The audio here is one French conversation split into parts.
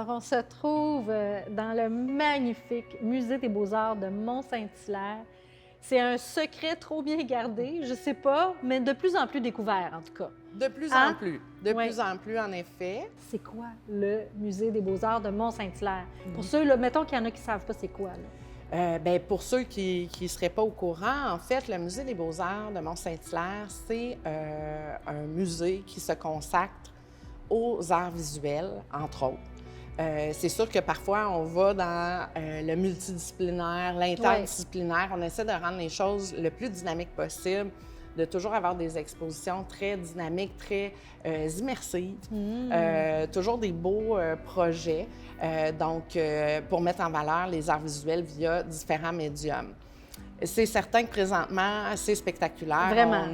on se trouve dans le magnifique Musée des Beaux-Arts de Mont-Saint-Hilaire. C'est un secret trop bien gardé, je sais pas, mais de plus en plus découvert, en tout cas. De plus Hein? en plus. De Oui. plus en plus, en effet. C'est quoi le Musée des Beaux-Arts de Mont-Saint-Hilaire? Pour ceux, là, mettons qu'il y en a qui ne savent pas c'est quoi, là. Bien, pour ceux qui ne seraient pas au courant, en fait, le Musée des Beaux-Arts de Mont-Saint-Hilaire, c'est un musée qui se consacre aux arts visuels, entre autres. C'est sûr que parfois, on va dans le multidisciplinaire, l'interdisciplinaire. On essaie de rendre les choses le plus dynamiques possible, de toujours avoir des expositions très dynamiques, très immersives, toujours des beaux projets, pour mettre en valeur les arts visuels via différents médiums. C'est certain que présentement, c'est spectaculaire. Vraiment.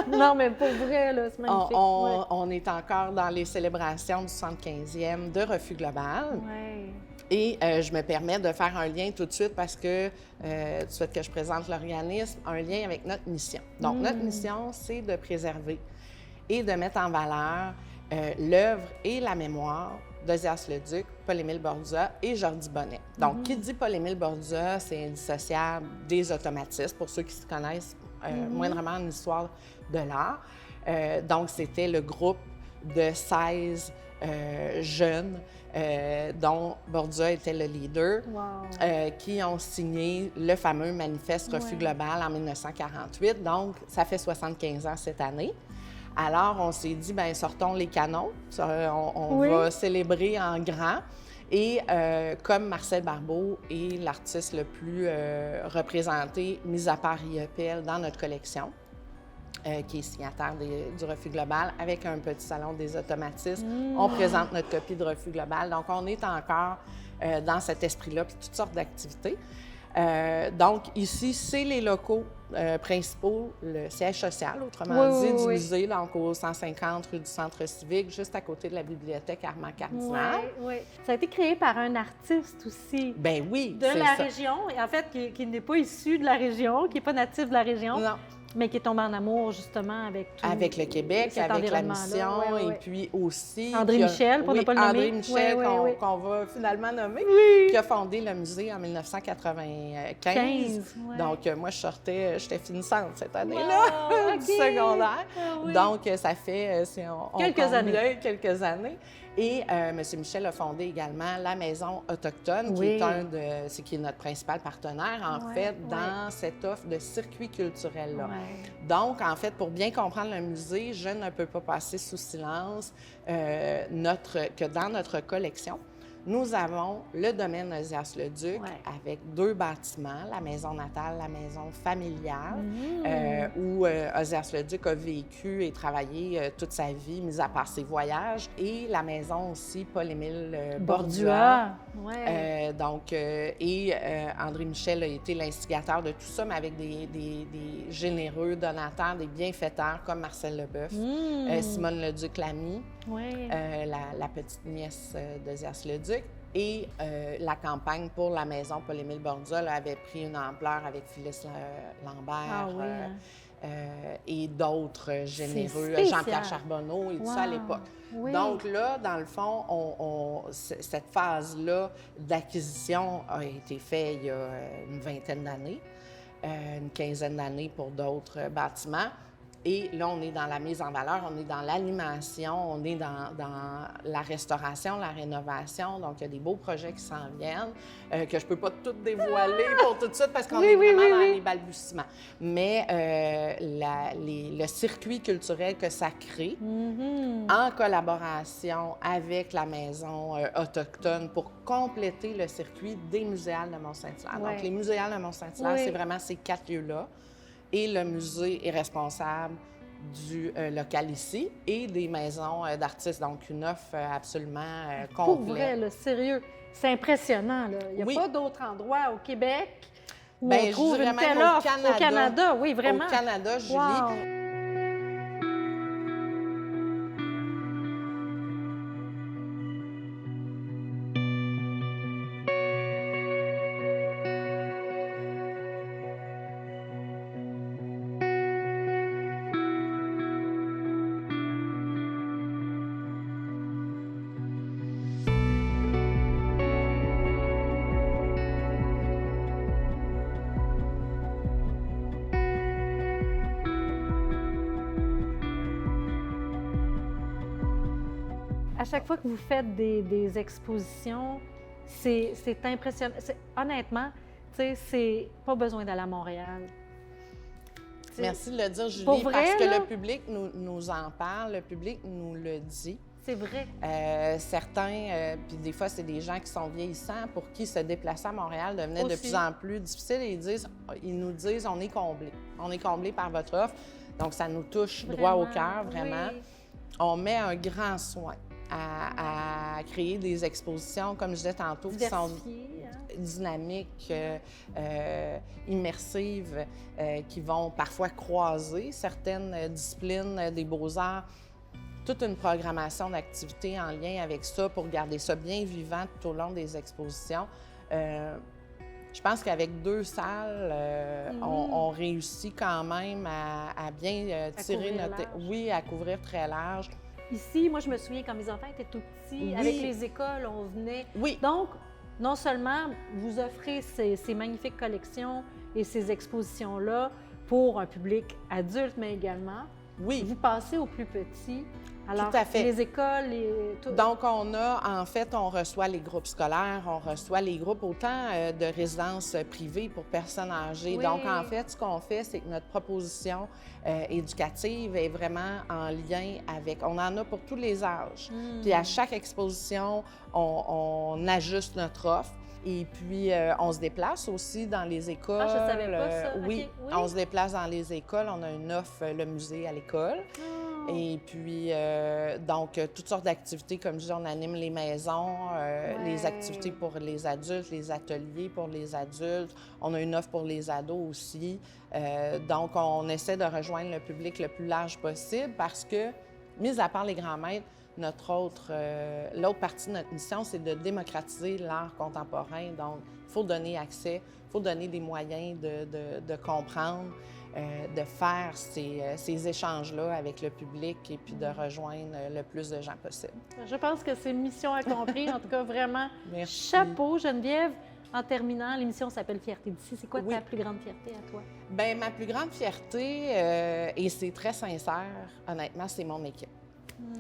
Non, mais pour vrai, là, c'est magnifique. On est encore dans les célébrations du 75e de Refus Global. Ouais. Et je me permets de faire un lien tout de suite parce que tu souhaites que je présente l'organisme, un lien avec notre mission. Donc, notre mission, c'est de préserver et de mettre en valeur l'œuvre et la mémoire d'Ozias Leduc, Paul-Émile Bordua et Jordi Bonnet. Donc, qui dit Paul-Émile Bordua, c'est indissociable des automatistes, pour ceux qui se connaissent moindrement en histoire de l'art. Donc, c'était le groupe de 16 jeunes, dont Bordua était le leader, qui ont signé le fameux manifeste Refus Global en 1948. Donc, ça fait 75 ans cette année. Alors, on s'est dit, bien, sortons les canons, on va célébrer en grand. Et comme Marcel Barbeau est l'artiste le plus représenté, mis à part IEPL, dans notre collection, qui est signataire du Refus Global, avec un petit salon des automatistes, on présente notre copie de Refus Global. Donc, on est encore dans cet esprit-là, puis toutes sortes d'activités. Donc, ici, c'est les locaux principaux, le siège social, autrement dit, du musée, donc au 150 rue du Centre civique, juste à côté de la bibliothèque Armand Cardinal. Oui. Ça a été créé par un artiste aussi. Ben oui, de la région, et en fait, qui n'est pas issu de la région, qui n'est pas natif de la région. Non. Mais qui est tombé en amour, justement, avec tout. Avec le Québec, avec la mission, et puis aussi... André Michel, pour ne pas le nommer. André Michel, qu'on va finalement nommer, qui a fondé le musée en 1995. Donc, moi, j'étais finissante cette année-là, du secondaire. Donc, ça fait... quelques années. Et M. Michel a fondé également la Maison autochtone, qui est notre principal partenaire, en fait, dans cette offre de circuit culturel-là. Donc, en fait, pour bien comprendre le musée, je ne peux pas passer sous silence que dans notre collection, nous avons le domaine Ozias Leduc avec 2 bâtiments, la maison natale, la maison familiale, où Ozias Leduc a vécu et travaillé toute sa vie, mis à part ses voyages, et la maison aussi Paul-Émile Bordua. André Michel a été l'instigateur de tout ça, mais avec des généreux donateurs, des bienfaiteurs comme Marcel Leboeuf, Simone Leduc-Lamy, la petite nièce d'Ozias Leduc. Et la campagne pour la maison Paul-Émile Bordua avait pris une ampleur avec Phyllis Lambert et d'autres généreux, Jean-Pierre Charbonneau et tout ça à l'époque. Donc là, dans le fond, cette phase-là d'acquisition a été faite il y a une vingtaine d'années, une quinzaine d'années pour d'autres bâtiments. Et là, on est dans la mise en valeur, on est dans l'animation, on est dans la restauration, la rénovation. Donc, il y a des beaux projets qui s'en viennent, que je ne peux pas tout dévoiler pour tout de suite parce qu'on est vraiment dans les balbutiements. Mais le circuit culturel que ça crée, en collaboration avec la maison autochtone pour compléter le circuit des muséales de Mont-Saint-Hilaire. Donc, les muséales de Mont-Saint-Hilaire, c'est vraiment ces 4 lieux-là. Et le musée est responsable du local ici et des maisons d'artistes. Donc, une offre absolument complète. Pour vrai, là, sérieux, c'est impressionnant. Là. Il n'y a pas d'autre endroit au Québec où on trouve une telle offre. Au Canada, oui, vraiment. Au Canada, Julie. Wow. chaque fois que vous faites des expositions, c'est impressionnant. Honnêtement, tu sais, c'est pas besoin d'aller à Montréal. T'sais, merci de le dire, Julie, pour vrai, parce que là, le public nous en parle, le public nous le dit. c'est vrai. Certains, puis des fois, c'est des gens qui sont vieillissants pour qui se déplacer à Montréal devenait de Aussi. plus en plus difficile et ils nous disent on est comblés. On est comblés par votre offre. Donc, ça nous touche droit au cœur, vraiment. Oui. On met un grand soin à créer des expositions, comme je disais tantôt, qui sont Diversifié, hein? dynamiques, immersives, qui vont parfois croiser certaines disciplines des beaux-arts. Toute une programmation d'activités en lien avec ça pour garder ça bien vivant tout au long des expositions. Je pense qu'avec 2 salles, on réussit quand même à bien tirer couvrir notre... large. Oui, à couvrir très large. Ici, moi, je me souviens quand mes enfants étaient tout petits, Oui. avec les écoles, on venait. Oui, Donc, non seulement vous offrez ces magnifiques collections et ces expositions-là pour un public adulte, mais également, oui. vous passez aux plus petits. Alors, Tout à fait. les écoles, tout. Donc, on reçoit les groupes scolaires, on reçoit les groupes autant de résidences privées pour personnes âgées. Oui. Donc, en fait, ce qu'on fait, c'est que notre proposition éducative est vraiment en lien avec... On en a pour tous les âges. Puis, à chaque exposition, on ajuste notre offre. Et puis, on se déplace aussi dans les écoles. Ah, je savais pas ça. Oui, OK. Oui. on se déplace dans les écoles. On a une offre, le musée à l'école. Oh. Et puis, donc, toutes sortes d'activités. Comme je dis, on anime les maisons, les activités pour les adultes, les ateliers pour les adultes. On a une offre pour les ados aussi. Donc, on essaie de rejoindre le public le plus large possible parce que, mis à part les grands maîtres, l'autre partie de notre mission, c'est de démocratiser l'art contemporain. Donc, il faut donner accès, il faut donner des moyens de comprendre, de faire ces échanges-là avec le public et puis de rejoindre le plus de gens possible. Je pense que c'est mission accomplie. En tout cas, vraiment, Merci. chapeau, Geneviève. En terminant, l'émission s'appelle Fierté d'ici. C'est quoi Oui. ta plus grande fierté à toi? Bien, ma plus grande fierté, et c'est très sincère, honnêtement, c'est mon équipe.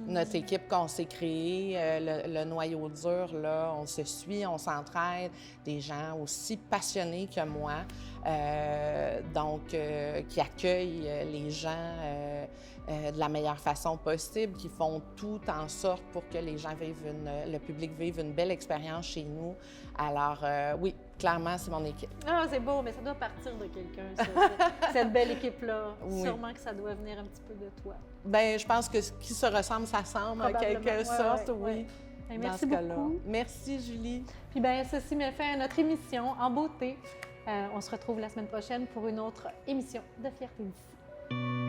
Notre équipe qu'on s'est créée, le noyau dur, là, on se suit, on s'entraide, des gens aussi passionnés que moi, qui accueillent les gens de la meilleure façon possible, qui font tout en sorte pour que les gens le public vive une belle expérience chez nous. Alors, oui, clairement, c'est mon équipe. Ah, c'est beau, mais ça doit partir de quelqu'un, ça, cette belle équipe-là. Oui. Sûrement que ça doit venir un petit peu de toi. Bien, je pense que ce qui se ressemble s'assemble en Probablement. quelque sorte, oui. Ouais. Ben, dans merci ce cas-là. beaucoup. Merci, Julie. Puis bien, ceci met fin à notre émission en beauté. On se retrouve la semaine prochaine pour une autre émission de Fierté d'ici.